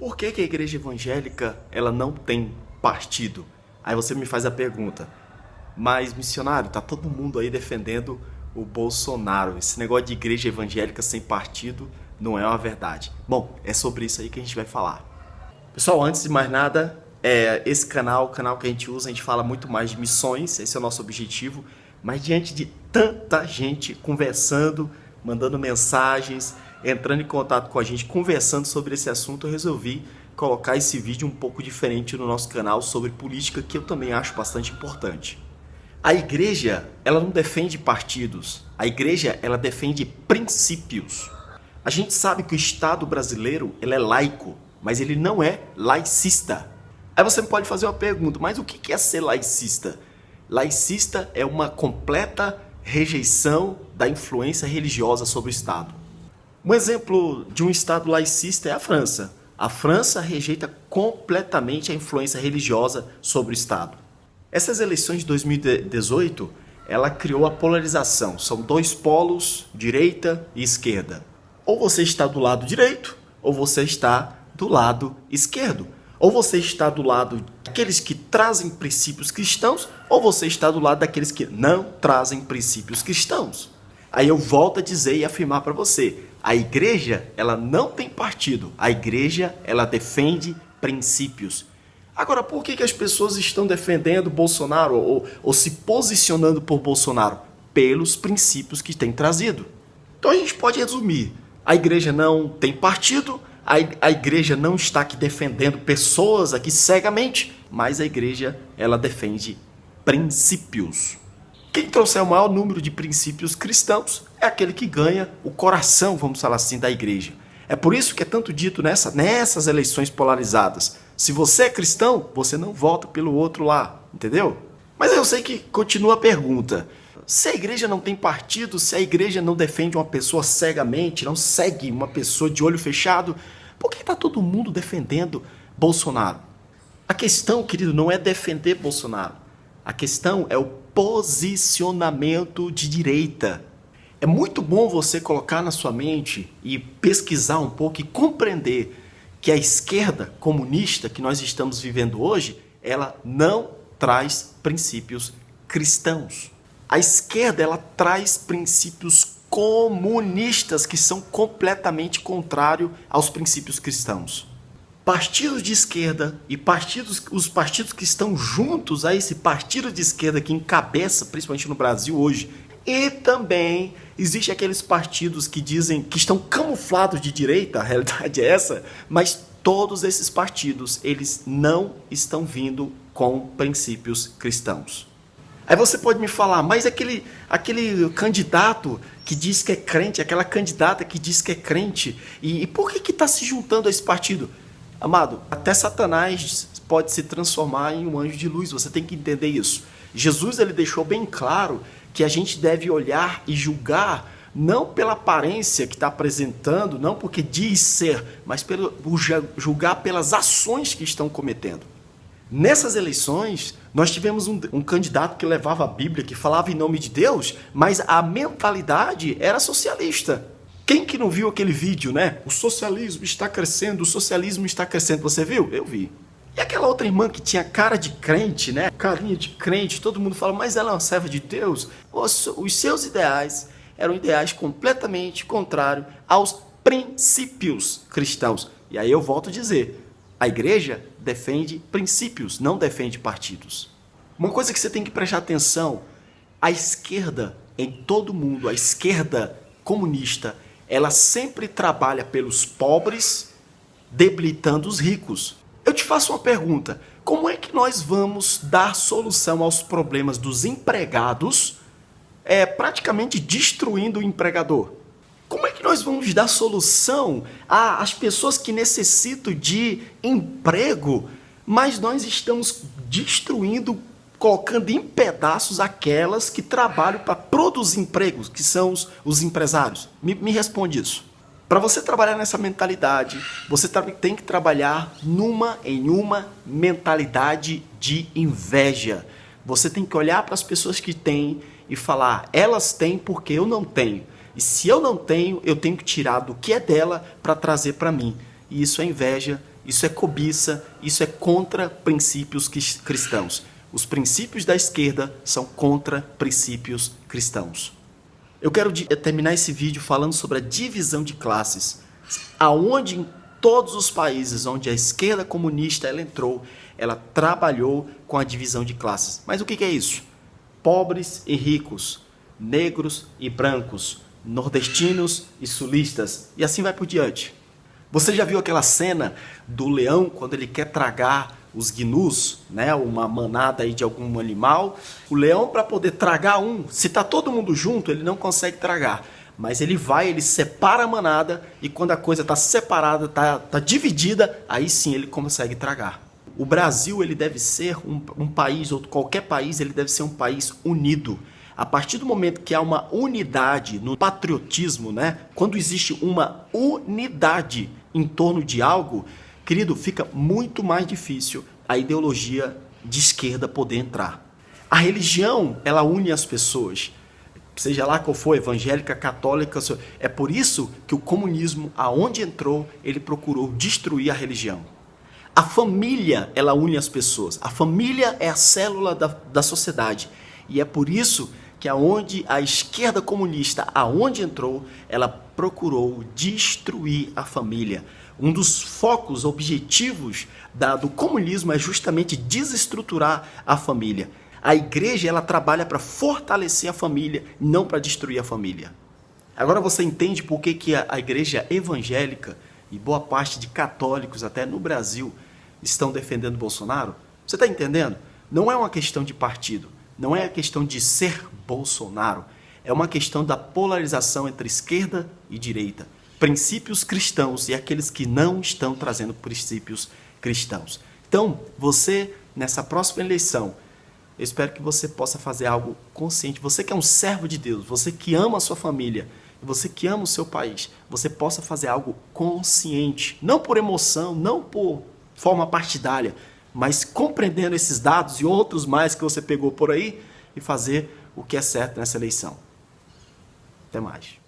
Por que a igreja evangélica ela não tem partido? Aí você me faz a pergunta, mas missionário, tá todo mundo aí defendendo o Bolsonaro. Esse negócio de igreja evangélica sem partido não é uma verdade. Bom, é sobre isso aí que a gente vai falar. Pessoal, antes de mais nada, esse canal, o canal que a gente usa, a gente fala muito mais de missões, esse é o nosso objetivo, mas diante de tanta gente conversando, mandando mensagens, entrando em contato com a gente, conversando sobre esse assunto, eu resolvi colocar esse vídeo um pouco diferente no nosso canal sobre política, que eu também acho bastante importante. A igreja, ela não defende partidos, a igreja, ela defende princípios. A gente sabe que o Estado brasileiro, ele é laico, mas ele não é laicista. Aí você pode fazer uma pergunta, mas o que é ser laicista? Laicista é uma completa rejeição da influência religiosa sobre o Estado. Um exemplo de um Estado laicista é a França. A França rejeita completamente a influência religiosa sobre o Estado. Essas eleições de 2018, ela criou a polarização. São dois polos, direita e esquerda. Ou você está do lado direito, ou você está do lado esquerdo. Ou você está do lado daqueles que trazem princípios cristãos, ou você está do lado daqueles que não trazem princípios cristãos. Aí eu volto a dizer e afirmar para você, a igreja, ela não tem partido. A igreja, ela defende princípios. Agora, por que as pessoas estão defendendo Bolsonaro ou se posicionando por Bolsonaro? Pelos princípios que tem trazido. Então a gente pode resumir. A igreja não tem partido, a igreja não está aqui defendendo pessoas aqui cegamente, mas a igreja, ela defende princípios. Quem trouxer o maior número de princípios cristãos é aquele que ganha o coração, vamos falar assim, da igreja. É por isso que é tanto dito nessas eleições polarizadas. Se você é cristão, você não vota pelo outro lá, entendeu? Mas eu sei que continua a pergunta. Se a igreja não tem partido, se a igreja não defende uma pessoa cegamente, não segue uma pessoa de olho fechado, por que está todo mundo defendendo Bolsonaro? A questão, querido, não é defender Bolsonaro. A questão é o posicionamento de direita. É muito bom você colocar na sua mente e pesquisar um pouco e compreender que a esquerda comunista que nós estamos vivendo hoje, ela não traz princípios cristãos. A esquerda, ela traz princípios comunistas que são completamente contrários aos princípios cristãos. Partidos de esquerda e os partidos que estão juntos a esse partido de esquerda que encabeça, principalmente no Brasil hoje, e também existem aqueles partidos que dizem que estão camuflados de direita, a realidade é essa, mas todos esses partidos, eles não estão vindo com princípios cristãos. Aí você pode me falar, mas aquele candidato que diz que é crente, aquela candidata que diz que é crente, e por que está se juntando a esse partido? Amado, até Satanás pode se transformar em um anjo de luz, você tem que entender isso. Jesus, ele deixou bem claro que a gente deve olhar e julgar não pela aparência que está apresentando, não porque diz ser, mas julgar pelas ações que estão cometendo. Nessas eleições, nós tivemos um candidato que levava a Bíblia, que falava em nome de Deus, mas a mentalidade era socialista. Quem que não viu aquele vídeo, né? O socialismo está crescendo, o socialismo está crescendo. Você viu? Eu vi. E aquela outra irmã que tinha cara de crente, né? Carinha de crente, todo mundo fala, mas ela é uma serva de Deus. Os seus ideais eram ideais completamente contrários aos princípios cristãos. E aí eu volto a dizer, a igreja defende princípios, não defende partidos. Uma coisa que você tem que prestar atenção, a esquerda em todo mundo, a esquerda comunista, ela sempre trabalha pelos pobres, debilitando os ricos. Eu te faço uma pergunta, como é que nós vamos dar solução aos problemas dos empregados, praticamente destruindo o empregador? Como é que nós vamos dar solução às pessoas que necessitam de emprego, mas nós estamos destruindo, colocando em pedaços aquelas que trabalham para produzir empregos, que são os empresários? Me responde isso. Para você trabalhar nessa mentalidade, você tem que trabalhar em uma mentalidade de inveja. Você tem que olhar para as pessoas que têm e falar, elas têm porque eu não tenho. E se eu não tenho, eu tenho que tirar do que é dela para trazer para mim. e isso é inveja, isso é cobiça, isso é contra princípios cristãos. Os princípios da esquerda são contra princípios cristãos. Eu quero terminar esse vídeo falando sobre a divisão de classes, aonde em todos os países onde a esquerda comunista ela entrou, ela trabalhou com a divisão de classes. Mas o que é isso? Pobres e ricos, negros e brancos, nordestinos e sulistas, e assim vai por diante. Você já viu aquela cena do leão quando ele quer tragar os gnus, né, uma manada aí de algum animal? O leão, para poder tragar se está todo mundo junto, ele não consegue tragar. Mas ele separa a manada, e quando a coisa está separada, está dividida, aí sim ele consegue tragar. O Brasil ele deve ser um país, ou qualquer país, ele deve ser um país unido. A partir do momento que há uma unidade no patriotismo, né? Quando existe uma unidade em torno de algo, querido, fica muito mais difícil a ideologia de esquerda poder entrar. A religião, ela une as pessoas. Seja lá qual for, evangélica, católica, é por isso que o comunismo, aonde entrou, ele procurou destruir a religião. A família, ela une as pessoas. A família é a célula da sociedade. E é por isso que aonde a esquerda comunista, aonde entrou, ela procurou destruir a família. Um dos focos, objetivos do comunismo é justamente desestruturar a família. A igreja, ela trabalha para fortalecer a família, não para destruir a família. Agora você entende por que a igreja evangélica e boa parte de católicos, até no Brasil, estão defendendo Bolsonaro? Você está entendendo? Não é uma questão de partido, não é a questão de ser Bolsonaro, é uma questão da polarização entre esquerda e direita. Princípios cristãos e aqueles que não estão trazendo princípios cristãos. Então, você, nessa próxima eleição, eu espero que você possa fazer algo consciente. Você que é um servo de Deus, você que ama a sua família, você que ama o seu país, você possa fazer algo consciente. Não por emoção, não por forma partidária, mas compreendendo esses dados e outros mais que você pegou por aí e fazer o que é certo nessa eleição. Até mais.